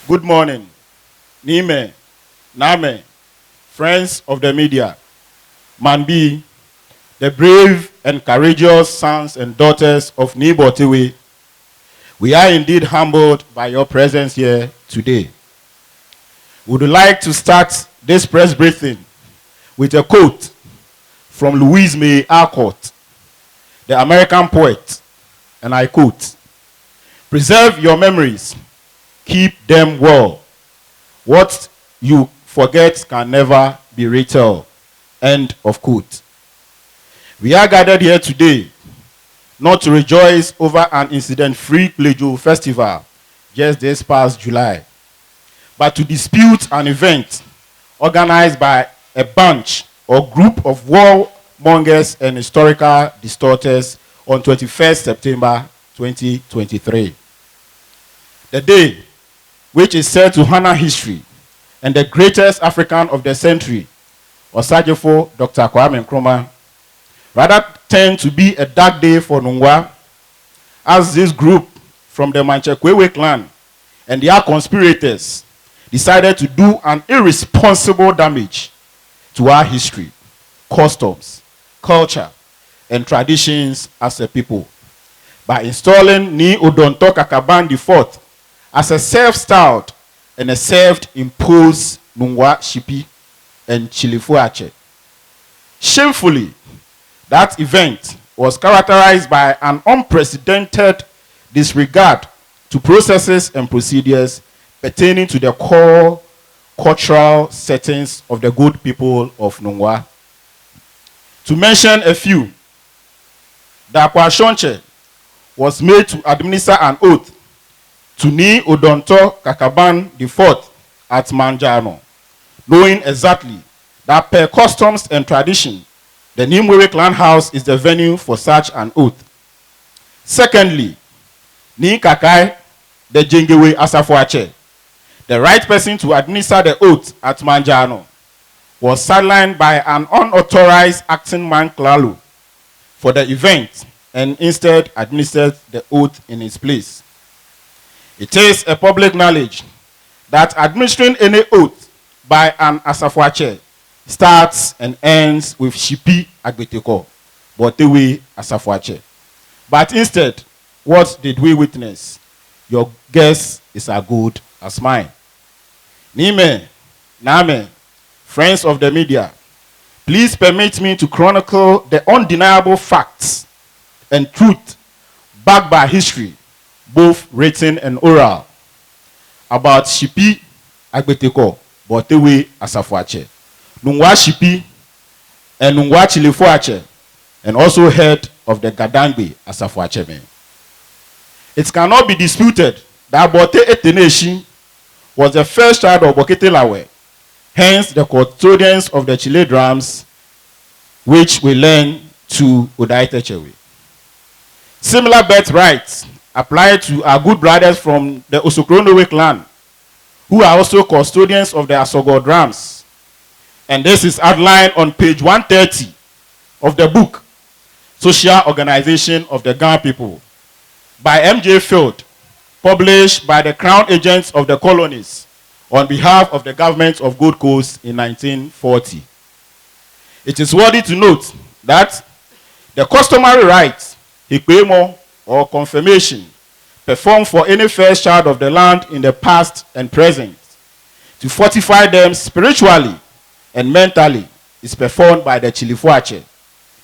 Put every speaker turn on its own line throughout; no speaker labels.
Good morning, Nime, Name, friends of the media, Manbi, the brave and courageous sons and daughters of Bortey. We are indeed humbled by your presence here today. We would like to start this press briefing with a quote from Louise May Alcott, the American poet, and I quote, "Preserve your memories, keep them well. What you forget can never be retold." End of quote. We are gathered here today not to rejoice over an incident-free Plejo festival just this past July, but to dispute an event organized by a bunch or group of warmongers and historical distorters on 21st September 2023. The day, which is said to honor history and the greatest African of the century, Osajefo Dr. Kwame Nkrumah, rather turned to be a dark day for Nungua, as this group from the Manchekwewe clan and their conspirators decided to do an irresponsible damage to our history, customs, culture, and traditions as a people by installing Ni Odontor Kakaban IV as a self-styled and a self-imposed Nungua Shippi and Chilifuache. Shamefully, that event was characterized by an unprecedented disregard to processes and procedures pertaining to the core cultural settings of the good people of Nungua. To mention a few, the Akwashonche was made to administer an oath to Ni Odontor Kakaban IV at Manjano, knowing exactly that per customs and tradition, the Nimwere clan house is the venue for such an oath. Secondly, Ni Kakai, the Jengewe Asafuache, the right person to administer the oath at Manjano, was sidelined by an unauthorized acting man Klalo for the event and instead administered the oath in his place. It is a public knowledge that administering any oath by an Asafuache starts and ends with Shippi Agbeteko, Bortey Asafuache. But instead, what did we witness? Your guess is as good as mine. Nime, Name, friends of the media, please permit me to chronicle the undeniable facts and truth backed by history, both written and oral, about Shippi Agbeteko, Bortey Asafuache, Nungua Shippi, and Nungua Chilifuache, and also head of the Gadangbe Asafuache. It cannot be disputed that Bortey Eteneshi was the first child of Bokete Lawe, hence the custodians of the Chile drums, which we learn to Odaitechewe. Similar birthrights apply to our good brothers from the Osokronowe clan, who are also custodians of the Asogo drums. And this is outlined on page 130 of the book, Social Organization of the Ghana People. by M.J. Field, published by the Crown Agents of the Colonies on behalf of the government of Gold Coast in 1940. It is worthy to note that the customary rites, hikpemo or confirmation, performed for any first child of the land in the past and present, to fortify them spiritually and mentally, is performed by the Chilifuache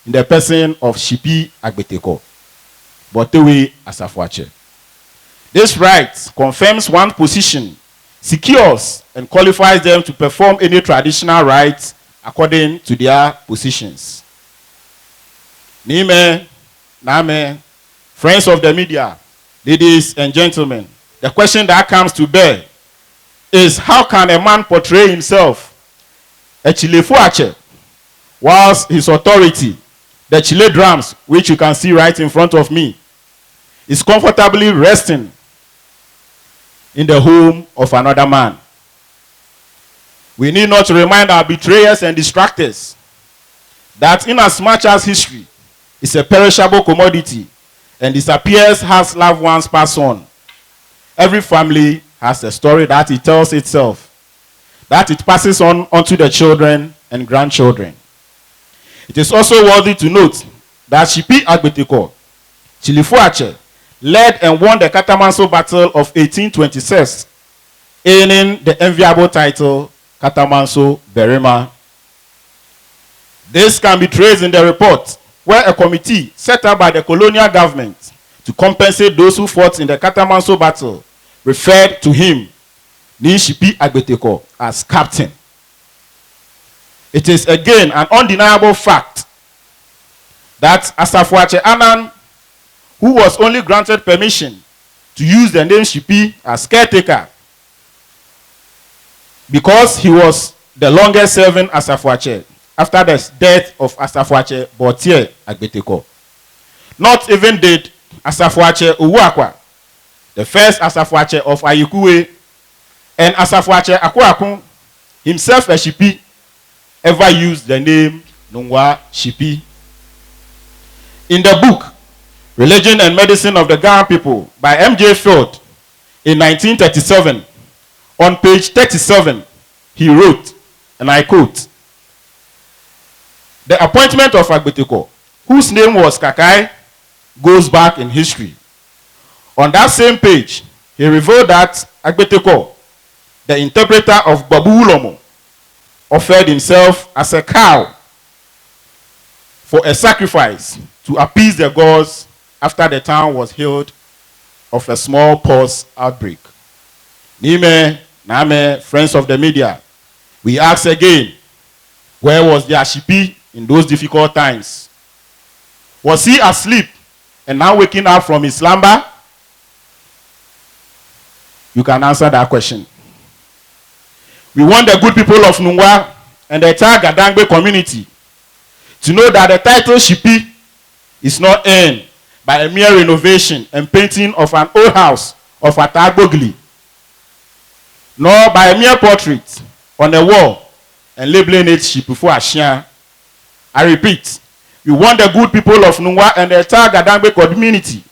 in the person of Shippi Agbeteko, Bortey Asafuache. This rite confirms one's position, secures and qualifies them to perform any traditional rites according to their positions. Nime, Name, friends of the media, ladies and gentlemen, the question that comes to bear is, how can a man portray himself a Chilifuache whilst his authority, the Chile drums, which you can see right in front of me, is comfortably resting in the home of another man? We need not to remind our betrayers and distractors that inasmuch as history is a perishable commodity and disappears as loved ones pass on, every family has a story that it tells itself, that it passes on onto the children and grandchildren. It is also worthy to note that Shippi Agbeteko, Chilifuache, led and won the Katamanso Battle of 1826, earning the enviable title Katamanso Berima. This can be traced in the report, where a committee set up by the colonial government to compensate those who fought in the Katamanso battle referred to him, Shippi Agbeteko, as captain. It is again an undeniable fact that Asafuache Anan, who was only granted permission to use the name Shippi as caretaker because he was the longest serving Asafuache after the death of Asafuache Bortey Agbeteko. Not even did Asafuache Uwakwa, the first Asafuache of Ayikuwe, and Asafuache Akwaku, himself a Shippi, ever used the name Nungua Shippi. In the book Religion and Medicine of the Ghana People by M.J. Field in 1937, on page 37, he wrote, and I quote, "The appointment of Agbeteko, whose name was Kakai, goes back in history." On that same page, he revealed that Agbeteko, the interpreter of Babu Ulomo, offered himself as a cow for a sacrifice to appease the gods after the town was healed of a smallpox outbreak. Nime, Name, friends of the media, we ask again, where was their Shippi in those difficult times? Was he asleep and now waking up from his slumber? You can answer that question. We want the good people of Nungua and the entire Gadangbe community to know that the title Shippi is not earned by a mere renovation and painting of an old house of Atagbogli, nor by a mere portrait on a wall and labeling it Shippi for Ashia. I repeat, we want the good people of Nungua and the entire Gadangbe community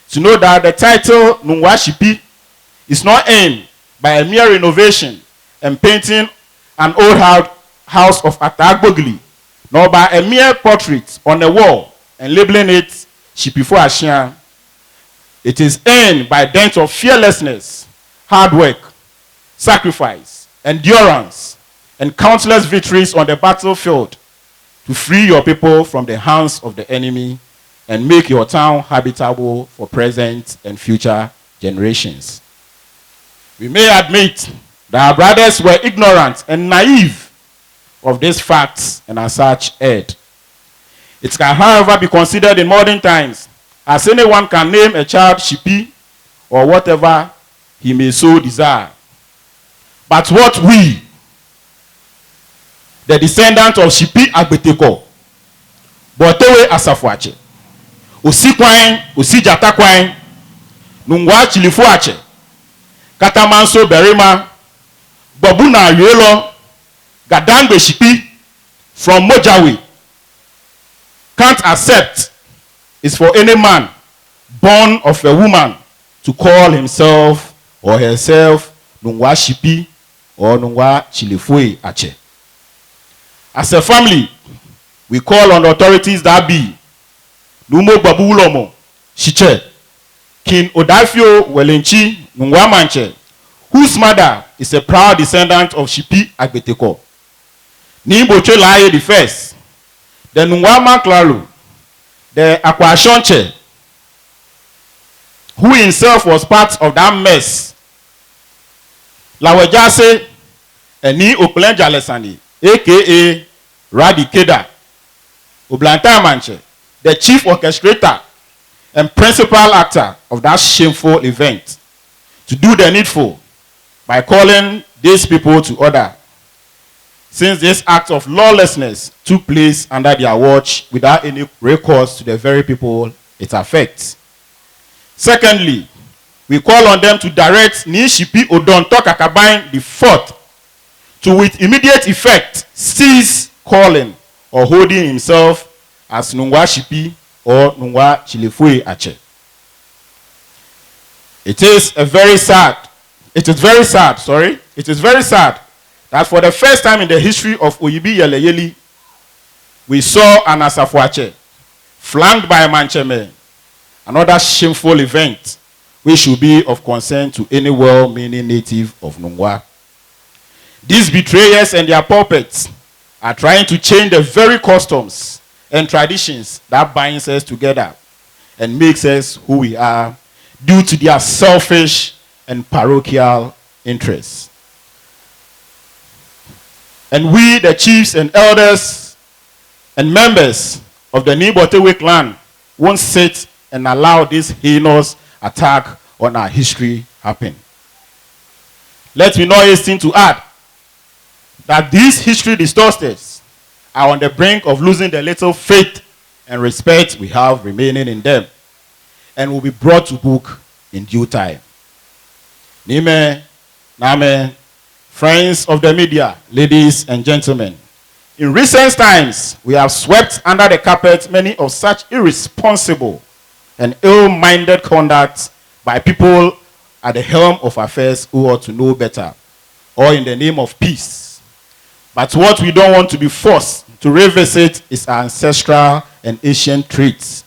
to know that the title Nungua Shippi is not earned by a mere renovation and painting an old house of Atagbogli, nor by a mere portrait on a wall and labeling it Shippi for Ashia. It is earned by dint of fearlessness, hard work, sacrifice, endurance, and countless victories on the battlefield to free your people from the hands of the enemy and make your town habitable for present and future generations. We may admit that our brothers were ignorant and naive of these facts and as such erred. It can, however, be considered in modern times as anyone can name a child Shippi or whatever he may so desire. But what we, the descendant of Shippi Agbeteko, Bortey Asafuache, Osikwain, Osijatakwain, Nungua Chilifuache, Katamanso Berima, Babuna Yuelo, Gadangbe Shippi from Mojawe, can't accept is for any man born of a woman, to call himself or herself Nungua Shippi or Nungua Chilifue Ache. As a family, we call on the authorities that be Numo Babulomo Shiche, King Odafio Welenchi Nungua Manche, whose mother is a proud descendant of Shippi Agbeteko. Nimboche Laye the first, the Nungua Manklalu, the Akwashonche, who himself was part of that mess. Lawejase Eni Oklenja Lesani, aka Radikeda Oblanta Manche, the chief orchestrator and principal actor of that shameful event, to do the needful by calling these people to order, since this act of lawlessness took place under their watch without any recourse to the very people it affects. Secondly, we call on them to direct Shippi Odontor Kakaban the fourth to, with immediate effect, cease calling or holding himself as Nungua Shippi or Nungua Chilifue Ache. It is very sad that for the first time in the history of Oyibi Yeleyeli, we saw an Asafuache flanked by a Mancheme, another shameful event which should be of concern to any well-meaning native of Nungua. These betrayers and their puppets are trying to change the very customs and traditions that binds us together and makes us who we are due to their selfish and parochial interests. And we, the chiefs and elders and members of the Nibotewe clan, won't sit and allow this heinous attack on our history happen. Let me not hasten to add that these history distorters are on the brink of losing the little faith and respect we have remaining in them, and will be brought to book in due time. Nime, Name, friends of the media, ladies and gentlemen, in recent times, we have swept under the carpet many of such irresponsible and ill-minded conduct by people at the helm of affairs who ought to know better, or in the name of peace. But what we don't want to be forced to revisit is our ancestral and ancient traits,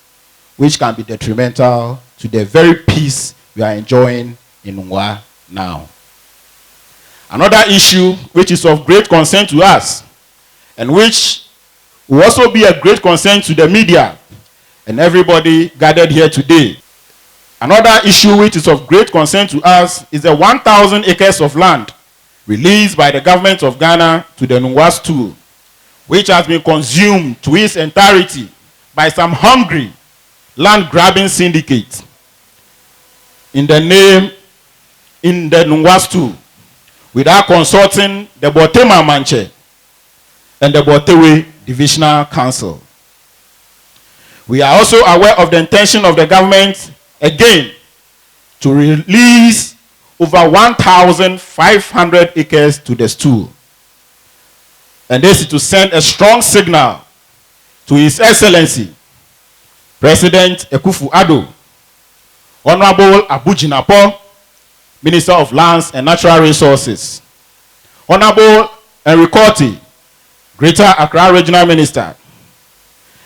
which can be detrimental to the very peace we are enjoying in Nungua now. Another issue which is of great concern to us, and which will also be a great concern to the media and everybody gathered here today. Another issue which is of great concern to us is the 1,000 acres of land released by the government of Ghana to the Nungua stool, which has been consumed to its entirety by some hungry land-grabbing syndicate in the Nungua stool, without consulting the Bortey Manche and the Bortey Divisional Council. We are also aware of the intention of the government, again, to release over 1,500 acres to the stool. And this is to send a strong signal to His Excellency, President Akufo-Addo, Honorable Abujinapo, Minister of Lands and Natural Resources, Honorable Enricotti, Greater Accra Regional Minister,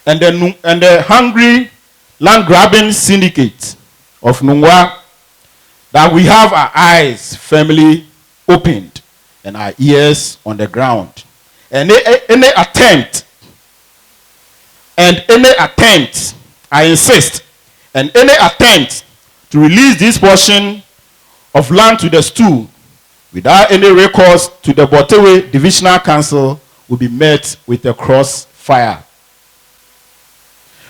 and the hungry land-grabbing syndicate of Nungua, that we have our eyes firmly opened and our ears on the ground. And any attempt, I insist, and any attempt to release this portion of land to the stool without any recourse to the Bortey Divisional Council will be met with a crossfire.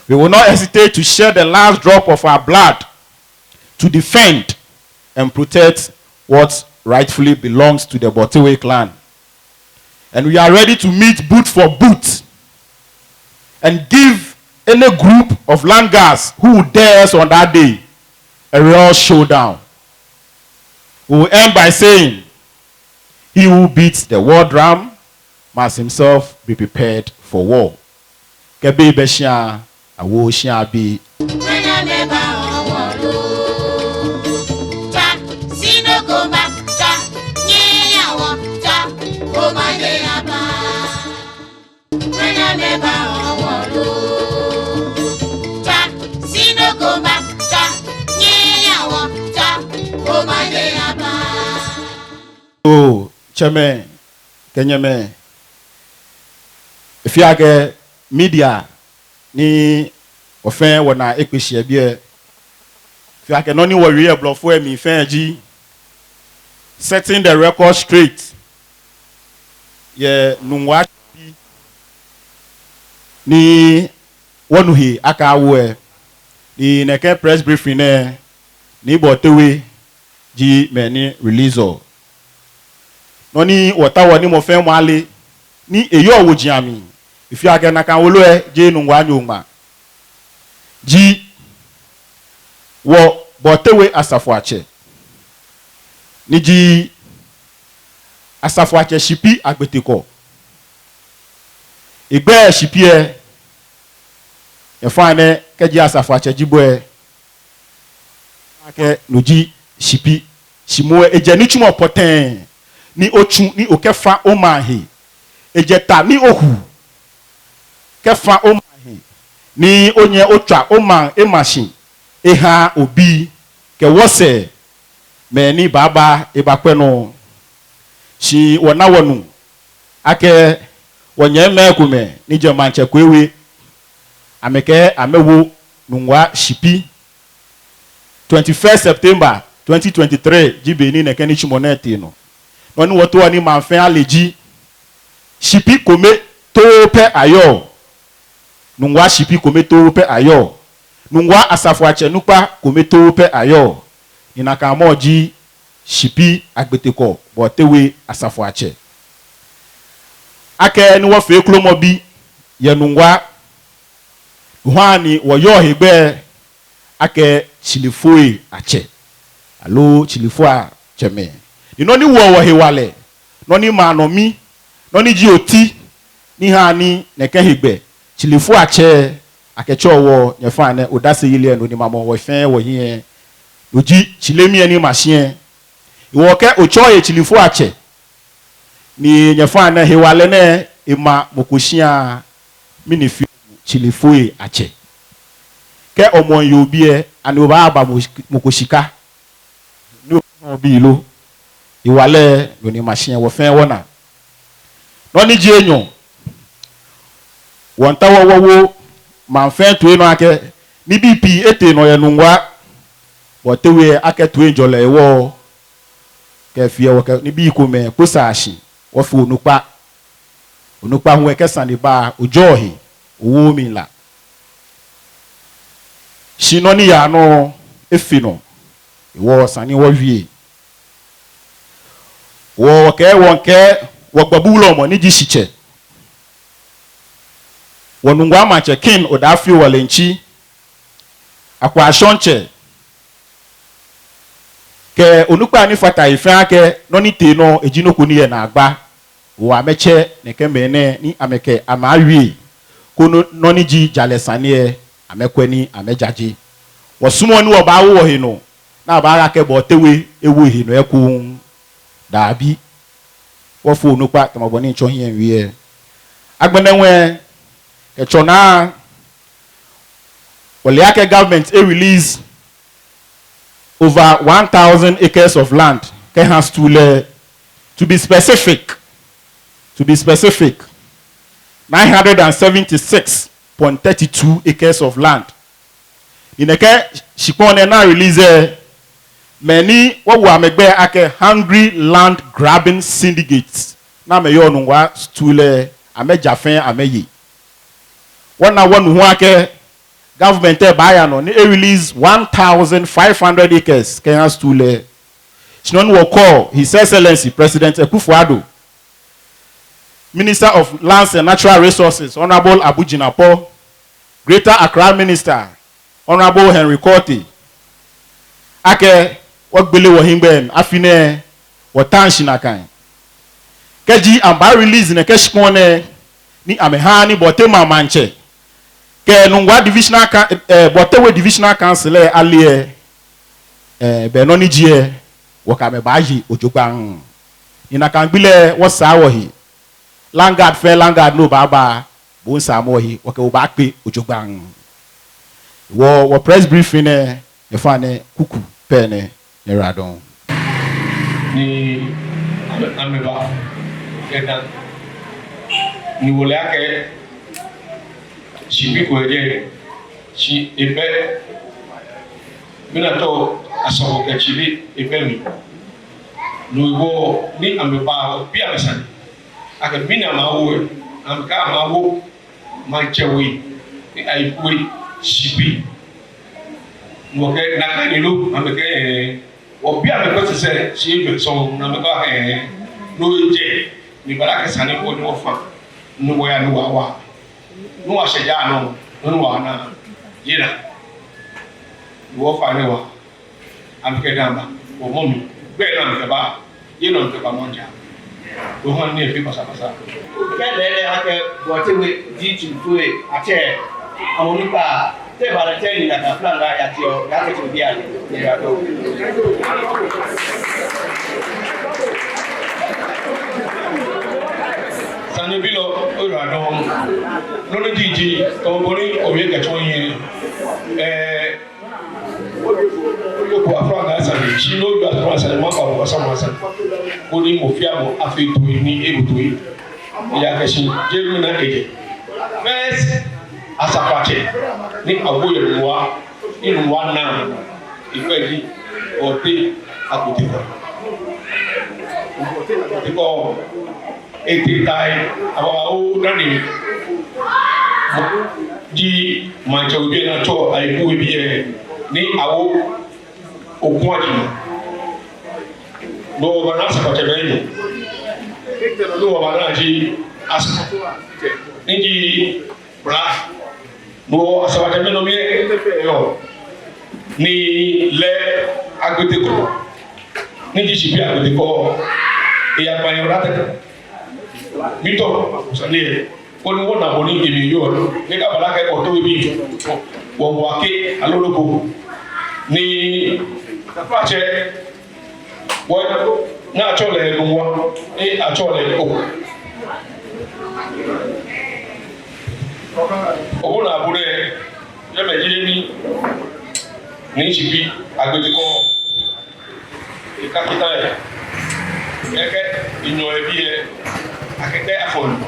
We will not hesitate to shed the last drop of our blood to defend and protect what rightfully belongs to the Bortey clan. And we are ready to meet boot for boot and give any group of land guards who will dare us on that day a real showdown. We will end by saying, he who beats the war drum must himself be prepared for war. Kebe Beshia, Awo Shiabi. Oh, cheme, kenyeme. If you are media, ni ofen wana ekweshie bie. If you are noni warrior block for me fenji, setting the record straight. Ye Nungua ni wanuhi akawe ni neke press briefing ne ni Bortey ji meni release. Noni watawa ni mofen mwale ni eyo wojiami. If you are gonna kan wolo je Nungua nyoma. Ji wo Bortey asafuache. Ni ji asafuache Shippi agbeteko. Igbe Shippi e fane keji asafuache jiboe. Ake nuji Shippi shimo eje ni chumo poten ni ochu ni okefa omahi. Ejeta ni ohu kefa omahi ni onye otwa oma emashi eha obi ke wose me ni baba ebakweno shi wona wonu ake wonye mekume ni jemanche kwewe ameke amewo Nungua Shippi 21st September 2023 jibeni nekeni chimonete no noni woto ani manfen aleji Shippi kome to pe ayo Nungua Shippi kome to pe ayo Nungua asafuache nupa kome to pe ayo inaka moji Shippi agbeteko Bortey asafuache ake ni wo fe klomo bi ye Nungua hwani wo yo hegbe ake chilifoi ache alo chilifua cheme inoni wo hewale noni manomi noni ji oti ni hani neke hegbe chilifua ache akecho wo nyefane odase yile no ni mamo wo fen wo hie oji chilemi ani machine iwo ke ochoye chilifua ache ni nyefane hewale ne ima mokoshia minifi chilifoi ache ke omon yobie ani oba aba mokoshika ni obi lo iwale lo ni machine wo fen wona no ni ji enyo won tawo wo man fen to eno ake ni bp ete no ye Nungua Bortey ake to enjole ewo ke fie wo ke ni bi ko me kosashi wo fu onupa hu ekesan ni ba ojohi owo mi la shinoni ya no efino iwo sani wo wie wo ke wonke wo gbabulo mo ni jishiche wo Nungua mache kin odafi walenchi akwa ashonche ke onupa ni fata ife ake noni te no ejinoku ni ye na agba wo ameche neke mene ni ameke amawi kono noni ji jalesanie amekweni amejaji wo sumo ni wo ba wo hino na ba ga ke Bortey ewo hino ekun dabi wo fu onupa tomoboni ncho hien wie agbenenwe ke chona wole ake government release over 1,000 acres of land ke has to be specific 976.32 acres of land ineke shipone na release many what we amegbe ake hungry land grabbing syndicates na me yo Nungua stule amejafen ameyi wona wonu hu ake government e buy no ni release 1,500 acres Kenya stule shinon wo call His Excellency President Akufo-Addo, Minister of Lands and Natural Resources Honorable Abujinapo, Greater Accra Minister Honorable Henry Korte ake wagbele wo himbe afine watanshi na kan keji amba release ne keshpone ni amehani Bortey manche ke Nungua divisional Bortey divisional council alie benoni jie wakame baji ojogban ina kan gbile wasa wo hi langard fe langard no baba bon samo hi wake oba pe ojogban Wo press briefing ne fa ne kuku pe ne radon.
Ni ameba edan ni wole ake Shippi ko je chi ebe mina to aso ke chibi ebe mi no wo ni ameba bi amesan ake mina ma wo amka ma wo ma chewi ni ai kwe Shippi no ke na ka ni lu amke obi ameko se se chi so na me ka no je ni baraka sane ko ni ofa no wo ya no wa no wa sheja no no wa na yira wo fa ne wa amke damba o momi be na mke ba yino mke ba monja do hon ne fi pasa
ke le ake Bortey we di tu tuwe ate amonipa te bala te ni na ka plan ga ya ti o ya ke bi ale ya do
sanu bilo o ra don no no jiji to bori o ye ke chon yin o ko afra ga sa ni chi no yo afra sa ma pa ko sa ma sa ko ni mo fia mo afi to ni e to yi ya ke shi jeru na eje first asapate ni awoye Nungua ni Nungua na ifeji ote akutiko ko etitai abawo nani di mancha obi na to aiku bi ni awo okunwaji no ba na asapate be no ba na ji asapate ni bra no asawate no mi yo ni le agutiko ni ji Shippi agutiko e ya pa yorate mito sane ko ni wona boni gibi yo ni ka bala ke ko to bi wo wo ake aloloko ni tafache wo na chole Nungua e a chole ko owo na bure ye me ni Shippi agutiko e kakita eke inyo ebi e akete afon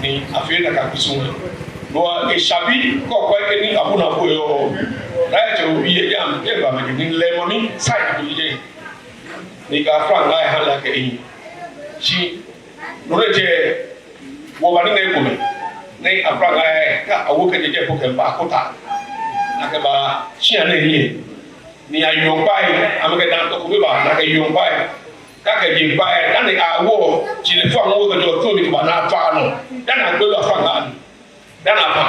ni afira ka kusunwe no e shabi ko ko ke ni abuna ko yo right obi e jam e ba me ni le mami side bi je ni ka fra ngai hala ke yi chi no je wo ba ni ne ko me ni afra ngai ka awo ke je ko ke ba ko ta na ke ba chi ana yi ni ayon pai amake dan to ko ba na ke yon pai ka ke jin pai dan ni awo chi le fo awon ko jo to mi ba na fa no dan na gbe lo fa ga dan na fa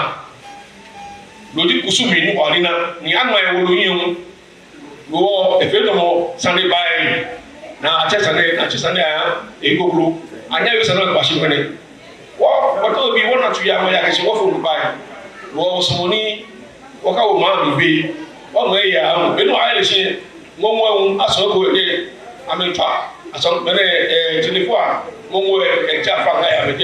lodi kusumi ni orina ni anwa e wo yin wo e fe do mo sande bai na ache sande ya e go gro anya yo sande ba shi mene wo to bi wona tu ya mo ya ke shi wo fo bai wo so ni wo ka wo ma bi bi o mo ya be no aye se mo mo aso ko e amentwa aso mene telefo mo mo e ja fa ga ya be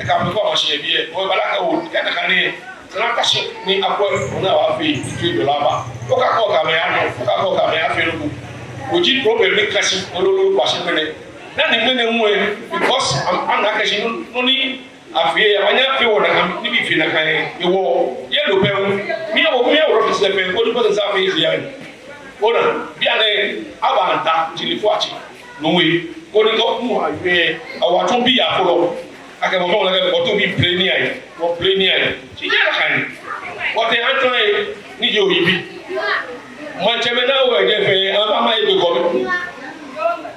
e ka me ko ma se bi e o bala ka o ka na ni na ka se ni akwa na wa fi $2 ba o ka ko ka me ano o ka ko ka me afi lu o ji problem ni ka si o lo kwa se mene na ni mene nwe because am na ka si no ni afie ya wanya pe wo na ni bi fi na kan e wo ye lo pe mi ya wo se pe ko ni ko sa fe isi ya ona bi ane abanta tilifo achi no we ko ni ko mu awe awaton bi ya folo ake mo mo le ko to bi play ni ai ti je la kan o te anto e ni je oyibi mo chebe na wo je fe ama e ko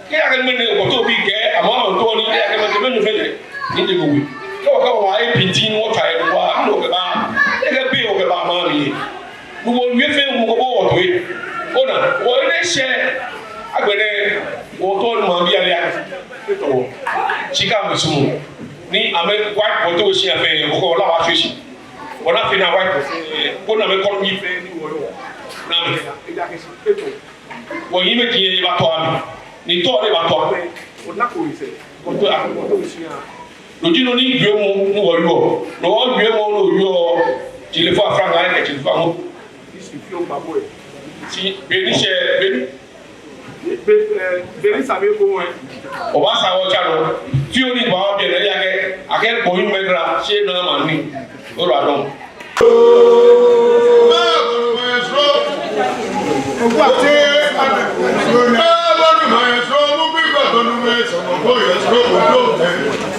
ke ake me ne ko to bi ke ama to ni ake me me no fe ni je go we ko ka wa e pinti no ta e wa no ke ba e ke bi o ke ba ma mi no wo we fe mo ko wo to e ona wo ne she agbere wo to no ma bi ale to chika musumu ni ame wipe wo to she afe ko la wa shi wona fi na wipe ko na me ko mi fe ni wo yo na me e ja ke shi to wo yi me ki ba to ami ni to le ba to o na ko ise ko to a ko to shi a lojino ni gbe mo no wo yo no wo gbe mo no yo le faut franga que tu vas mo si fio babo si beni che beni sabe ko won o ba sa wo cha no fio ni ba bi le ya ke ake ko yin medra che na ma ni o ro adon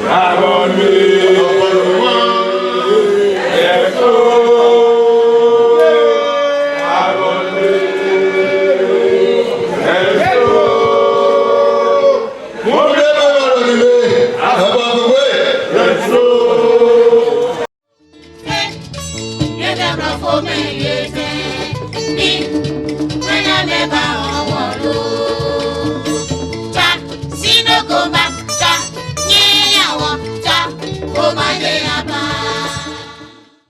Abon me,